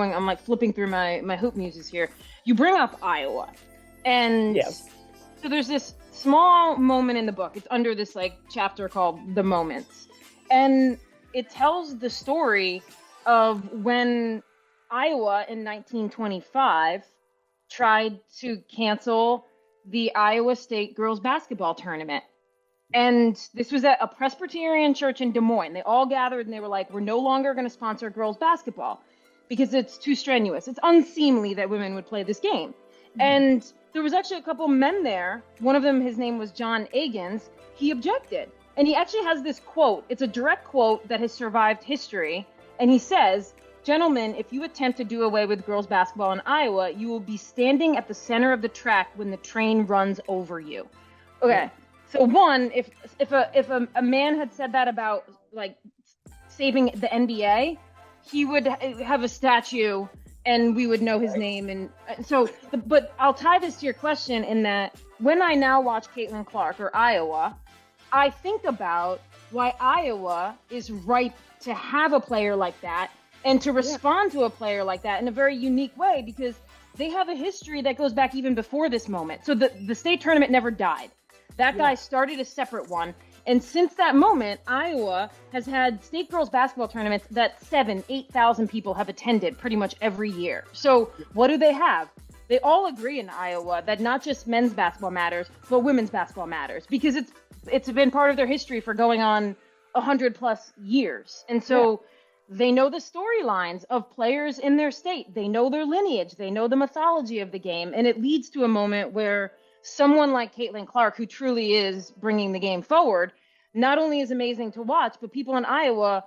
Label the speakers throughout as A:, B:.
A: I'm like flipping through my hoop muses here. You bring up Iowa, and
B: Yes.
A: so there's this small moment in the book. It's under this like chapter called The Moments, and it tells the story of when Iowa in 1925 tried to cancel the Iowa State girls basketball tournament. And this was at a Presbyterian church in Des Moines. They all gathered and they were like, we're no longer going to sponsor girls basketball because it's too strenuous. It's unseemly that women would play this game. Mm-hmm. And there was actually a couple men there. One of them, his name was John Agins. He objected. And he actually has this quote. It's a direct quote that has survived history. And he says, "Gentlemen, if you attempt to do away with girls basketball in Iowa, you will be standing at the center of the track when the train runs over you." Okay. Yeah. So one, if a man had said that about like saving the NBA, he would have a statue and we would know his name. And so, but I'll tie this to your question in that when I now watch Caitlin Clark or Iowa, I think about why Iowa is ripe to have a player like that and to respond to a player like that in a very unique way, because they have a history that goes back even before this moment. So the state tournament never died. That guy started a separate one. And since that moment, Iowa has had state girls basketball tournaments that 8,000 people have attended pretty much every year. So what do they have? They all agree in Iowa that not just men's basketball matters, but women's basketball matters, because it's been part of their history for going on 100+ years. And so they know the storylines of players in their state. They know their lineage. They know the mythology of the game. And it leads to a moment where someone like Caitlin Clark, who truly is bringing the game forward, not only is amazing to watch, but people in Iowa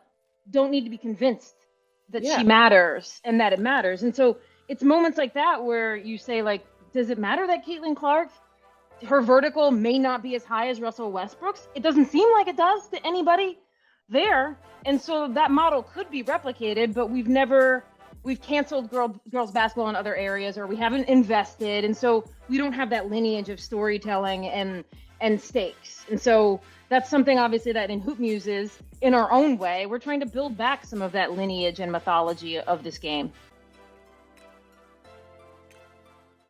A: don't need to be convinced that she matters and that it matters. And so it's moments like that where you say, like, does it matter that Caitlin Clark, her vertical may not be as high as Russell Westbrook's? It doesn't seem like it does to anybody there. And so that model could be replicated, but we've canceled girls basketball in other areas, or we haven't invested. And so we don't have that lineage of storytelling and stakes. And so that's something obviously that in Hoop Muses, in our own way, we're trying to build back some of that lineage and mythology of this game.